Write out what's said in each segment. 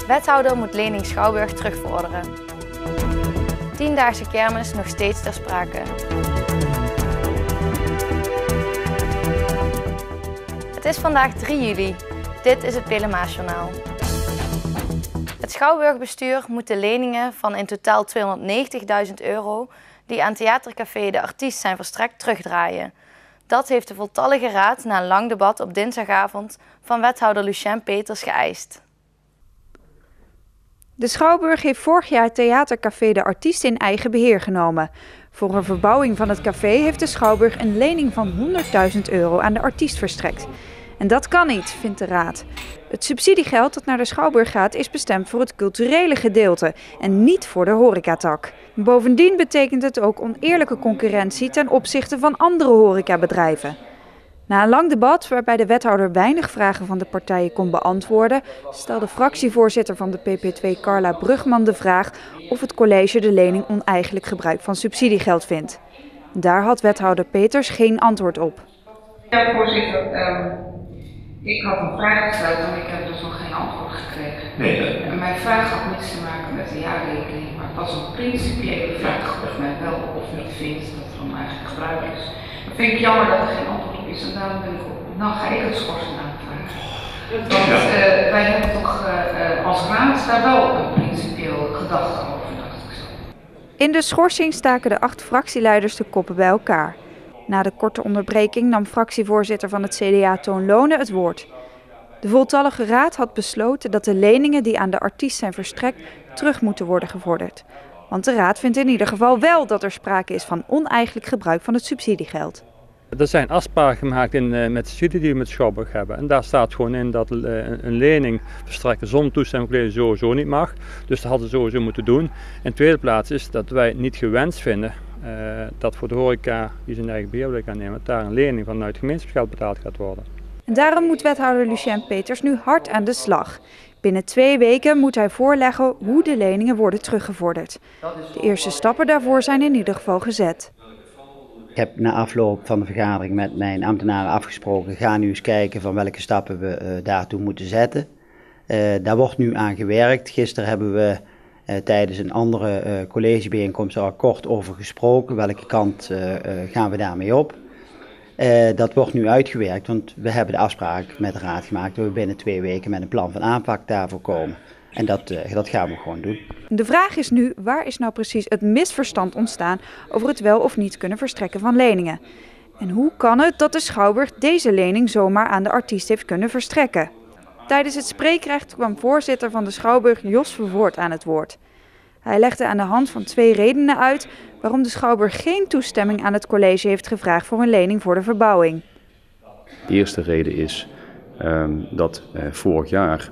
Wethouder moet lening Schouwburg terugvorderen. 10-daagse kermis nog steeds ter sprake. Het is vandaag 3 juli. Dit is het Pelemaasjournaal. Het Schouwburgbestuur moet de leningen van in totaal €290.000 die aan theatercafé De Artiest zijn verstrekt terugdraaien. Dat heeft de voltallige raad na een lang debat op dinsdagavond van wethouder Lucien Peters geëist. De Schouwburg heeft vorig jaar theatercafé De Artiest in eigen beheer genomen. Voor een verbouwing van het café heeft de Schouwburg een lening van €100.000 aan De Artiest verstrekt. En dat kan niet, vindt de raad. Het subsidiegeld dat naar de Schouwburg gaat is bestemd voor het culturele gedeelte en niet voor de horecatak. Bovendien betekent het ook oneerlijke concurrentie ten opzichte van andere horecabedrijven. Na een lang debat waarbij de wethouder weinig vragen van de partijen kon beantwoorden, stelde fractievoorzitter van de PP2 Carla Brugman de vraag of het college de lening oneigenlijk gebruik van subsidiegeld vindt. Daar had wethouder Peters geen antwoord op. Ja, voorzitter, ik had een vraag gesteld en ik heb dus nog geen antwoord gekregen. Nee. En mijn vraag had niets te maken met de jaarrekening, maar het was een principiële vraag of men wel of niet vindt dat er oneigenlijk gebruik is. Dat vind ik jammer dat er geen antwoord op is en daarom ben ik op. Nou ga ik het schorsen aanvragen. Want wij hebben toch als raad daar wel een principieel gedachte over, dacht ik zo. In de schorsing staken de 8 fractieleiders de koppen bij elkaar. Na de korte onderbreking nam fractievoorzitter van het CDA Toon Lonen het woord. De voltallige raad had besloten dat de leningen die aan De Artiest zijn verstrekt terug moeten worden gevorderd. Want de raad vindt in ieder geval wel dat er sprake is van oneigenlijk gebruik van het subsidiegeld. Er zijn afspraken gemaakt met de studie die we met Schouwburg hebben. En daar staat gewoon in dat een lening verstrekken zonder toestemming van het college sowieso niet mag. Dus dat hadden ze sowieso moeten doen. In tweede plaats is dat wij niet gewenst vinden dat voor de horeca die zijn eigen beheer wil gaan nemen, daar een lening vanuit het gemeenschapsgeld betaald gaat worden. En daarom moet wethouder Lucien Peters nu hard aan de slag. Binnen 2 weken moet hij voorleggen hoe de leningen worden teruggevorderd. De eerste stappen daarvoor zijn in ieder geval gezet. Ik heb na afloop van de vergadering met mijn ambtenaren afgesproken, ga nu eens kijken van welke stappen we daartoe moeten zetten. Daar wordt nu aan gewerkt. Gisteren hebben we tijdens een andere collegebijeenkomst er al kort over gesproken. Welke kant gaan we daarmee op? Dat wordt nu uitgewerkt, want we hebben de afspraak met de raad gemaakt dat we binnen 2 weken met een plan van aanpak daarvoor komen. En dat gaan we gewoon doen. De vraag is nu, waar is nou precies het misverstand ontstaan over het wel of niet kunnen verstrekken van leningen? En hoe kan het dat de Schouwburg deze lening zomaar aan De Artiest heeft kunnen verstrekken? Tijdens het spreekrecht kwam voorzitter van de Schouwburg Jos Vervoort aan het woord. Hij legde aan de hand van 2 redenen uit waarom de Schouwburg geen toestemming aan het college heeft gevraagd voor een lening voor de verbouwing. De eerste reden is dat vorig jaar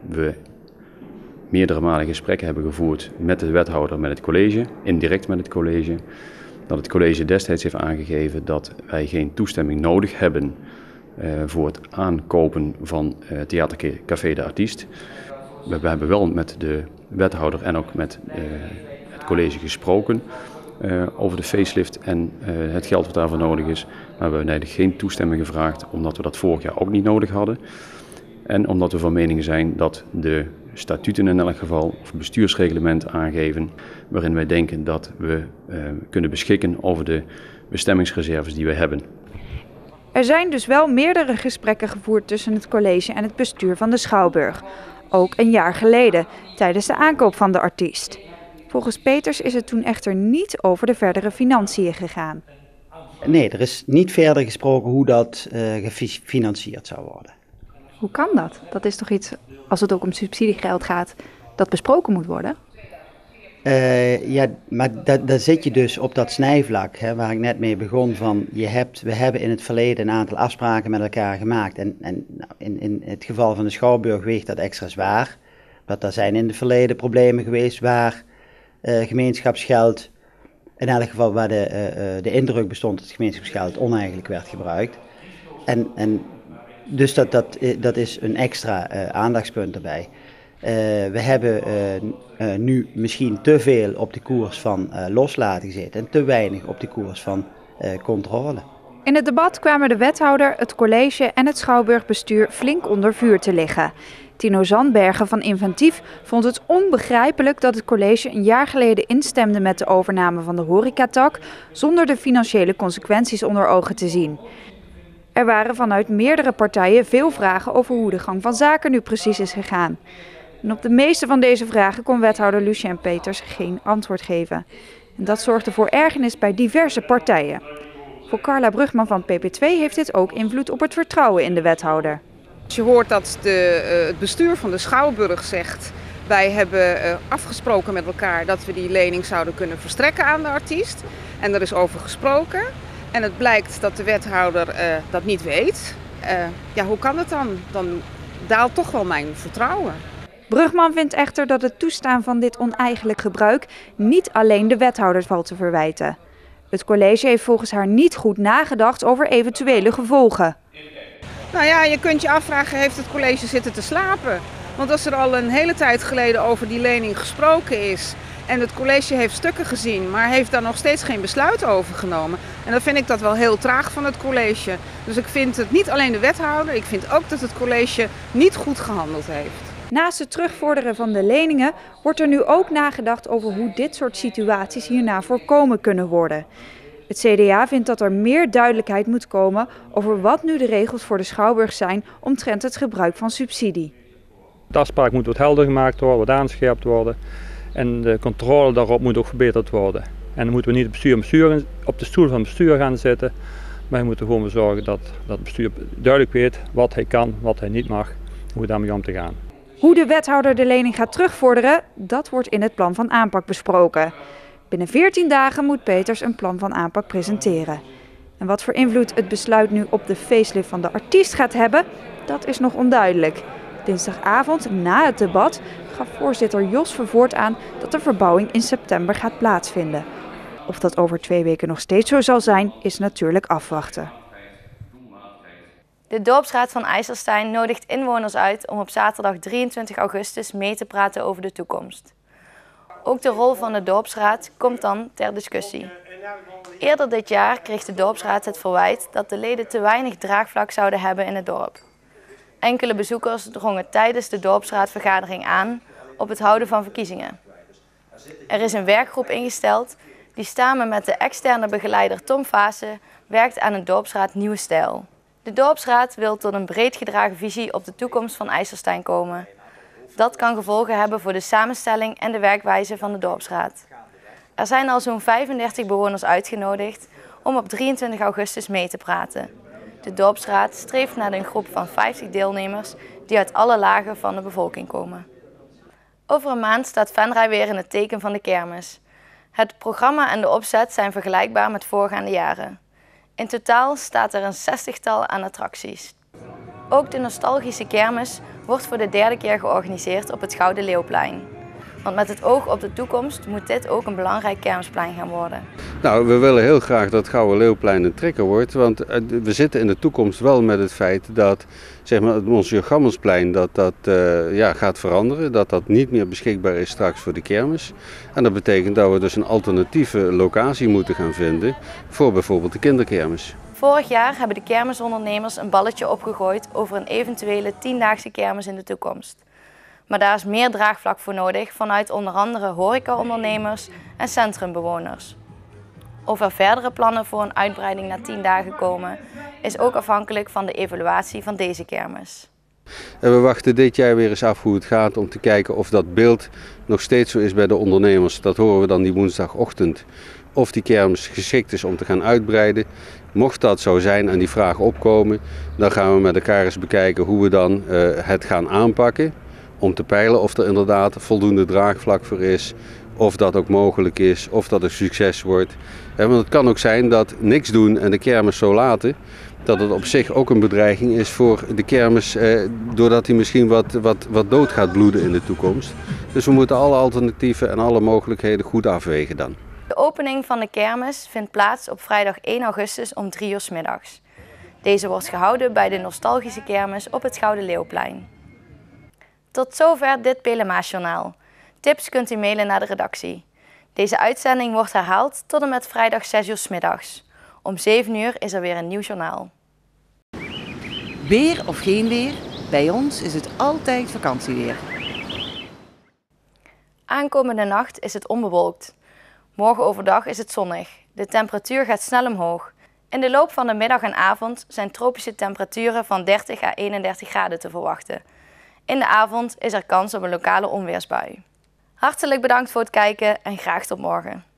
we meerdere malen gesprekken hebben gevoerd met de wethouder, met het college, indirect met het college. Dat het college destijds heeft aangegeven dat wij geen toestemming nodig hebben voor het aankopen van theatercafé De Artiest. We hebben wel met de wethouder en ook met het college gesproken over de facelift en het geld wat daarvoor nodig is. Maar we hebben eigenlijk geen toestemming gevraagd omdat we dat vorig jaar ook niet nodig hadden. En omdat we van mening zijn dat de statuten in elk geval, of bestuursreglement aangeven, waarin wij denken dat we kunnen beschikken over de bestemmingsreserves die we hebben. Er zijn dus wel meerdere gesprekken gevoerd tussen het college en het bestuur van de Schouwburg. Ook een jaar geleden, tijdens de aankoop van De Artiest. Volgens Peters is het toen echter niet over de verdere financiën gegaan. Nee, er is niet verder gesproken hoe dat gefinancierd zou worden. Hoe kan dat? Dat is toch iets, als het ook om subsidiegeld gaat, dat besproken moet worden? Ja, maar daar zit je dus op dat snijvlak, hè, waar ik net mee begon van, we hebben in het verleden een aantal afspraken met elkaar gemaakt. En in het geval van de Schouwburg weegt dat extra zwaar. Want er zijn in het verleden problemen geweest waar gemeenschapsgeld, in elk geval waar de indruk bestond dat het gemeenschapsgeld oneigenlijk werd gebruikt. Dus dat is een extra aandachtspunt erbij. We hebben nu misschien te veel op de koers van loslaten gezeten en te weinig op de koers van controle. In het debat kwamen de wethouder, het college en het Schouwburgbestuur flink onder vuur te liggen. Tino Zandbergen van Inventief vond het onbegrijpelijk dat het college een jaar geleden instemde met de overname van de horecatak zonder de financiële consequenties onder ogen te zien. Er waren vanuit meerdere partijen veel vragen over hoe de gang van zaken nu precies is gegaan. En op de meeste van deze vragen kon wethouder Lucien Peters geen antwoord geven. En dat zorgde voor ergernis bij diverse partijen. Voor Carla Brugman van PP2 heeft dit ook invloed op het vertrouwen in de wethouder. Als je hoort dat het bestuur van de Schouwburg zegt, wij hebben afgesproken met elkaar dat we die lening zouden kunnen verstrekken aan de artiest. En er is over gesproken. En het blijkt dat de wethouder dat niet weet. Ja, hoe kan het dan? Dan daalt toch wel mijn vertrouwen. Brugman vindt echter dat het toestaan van dit oneigenlijk gebruik niet alleen de wethouder valt te verwijten. Het college heeft volgens haar niet goed nagedacht over eventuele gevolgen. Nou ja, je kunt je afvragen, heeft het college zitten te slapen? Want als er al een hele tijd geleden over die lening gesproken is en het college heeft stukken gezien, maar heeft daar nog steeds geen besluit over genomen. En dan vind ik dat wel heel traag van het college. Dus ik vind het niet alleen de wethouder, ik vind ook dat het college niet goed gehandeld heeft. Naast het terugvorderen van de leningen wordt er nu ook nagedacht over hoe dit soort situaties hierna voorkomen kunnen worden. Het CDA vindt dat er meer duidelijkheid moet komen over wat nu de regels voor de Schouwburg zijn omtrent het gebruik van subsidie. De afspraak moet wat helder gemaakt worden, wat aanscherpt worden en de controle daarop moet ook verbeterd worden. En dan moeten we niet op de stoel van het bestuur gaan zitten, maar we moeten gewoon zorgen dat het bestuur duidelijk weet wat hij kan, wat hij niet mag, hoe daarmee om te gaan. Hoe de wethouder de lening gaat terugvorderen, dat wordt in het plan van aanpak besproken. Binnen 14 dagen moet Peters een plan van aanpak presenteren. En wat voor invloed het besluit nu op de facelift van de artiest gaat hebben, dat is nog onduidelijk. Dinsdagavond, na het debat, gaf voorzitter Jos Vervoort aan dat de verbouwing in september gaat plaatsvinden. Of dat over 2 weken nog steeds zo zal zijn, is natuurlijk afwachten. De dorpsraad van IJsselstein nodigt inwoners uit om op zaterdag 23 augustus mee te praten over de toekomst. Ook de rol van de dorpsraad komt dan ter discussie. Eerder dit jaar kreeg de dorpsraad het verwijt dat de leden te weinig draagvlak zouden hebben in het dorp. Enkele bezoekers drongen tijdens de dorpsraadvergadering aan op het houden van verkiezingen. Er is een werkgroep ingesteld die samen met de externe begeleider Tom Vaassen werkt aan een dorpsraad Nieuwe Stijl. De dorpsraad wil tot een breed gedragen visie op de toekomst van IJsselstein komen. Dat kan gevolgen hebben voor de samenstelling en de werkwijze van de dorpsraad. Er zijn al zo'n 35 bewoners uitgenodigd om op 23 augustus mee te praten. De dorpsraad streeft naar een groep van 50 deelnemers die uit alle lagen van de bevolking komen. Over een maand staat Venray weer in het teken van de kermis. Het programma en de opzet zijn vergelijkbaar met voorgaande jaren. In totaal staat er een 60-tal aan attracties. Ook de nostalgische kermis wordt voor de 3e keer georganiseerd op het Gouden Leeuwplein. Want met het oog op de toekomst moet dit ook een belangrijk kermisplein gaan worden. Nou, we willen heel graag dat het Gouden Leeuwplein een trekker wordt. Want we zitten in de toekomst wel met het feit dat zeg maar, ons Jurgammelsplein gaat veranderen. Dat niet meer beschikbaar is straks voor de kermis. En dat betekent dat we dus een alternatieve locatie moeten gaan vinden voor bijvoorbeeld de kinderkermis. Vorig jaar hebben de kermisondernemers een balletje opgegooid over een eventuele 10-daagse kermis in de toekomst. Maar daar is meer draagvlak voor nodig vanuit onder andere horecaondernemers en centrumbewoners. Of er verdere plannen voor een uitbreiding naar 10 dagen komen, is ook afhankelijk van de evaluatie van deze kermis. En we wachten dit jaar weer eens af hoe het gaat om te kijken of dat beeld nog steeds zo is bij de ondernemers. Dat horen we dan die woensdagochtend. Of die kermis geschikt is om te gaan uitbreiden. Mocht dat zo zijn en die vragen opkomen, dan gaan we met elkaar eens bekijken hoe we dan het gaan aanpakken. Om te peilen of er inderdaad voldoende draagvlak voor is, of dat ook mogelijk is, of dat een succes wordt. Want het kan ook zijn dat niks doen en de kermis zo laten, dat het op zich ook een bedreiging is voor de kermis, doordat hij misschien wat dood gaat bloeden in de toekomst. Dus we moeten alle alternatieven en alle mogelijkheden goed afwegen dan. De opening van de kermis vindt plaats op vrijdag 1 augustus om 3 uur 's middags. Deze wordt gehouden bij de nostalgische kermis op het Gouden Leeuwplein. Tot zover dit Pelemaasjournaal. Tips kunt u mailen naar de redactie. Deze uitzending wordt herhaald tot en met vrijdag 6 uur 's middags. Om 7 uur is er weer een nieuw journaal. Weer of geen weer, Bij ons is het altijd vakantieweer. Aankomende nacht is het onbewolkt. Morgen overdag is het zonnig. De temperatuur gaat snel omhoog. In de loop van de middag en avond zijn tropische temperaturen van 30 à 31 graden te verwachten. In de avond is er kans op een lokale onweersbui. Hartelijk bedankt voor het kijken en graag tot morgen.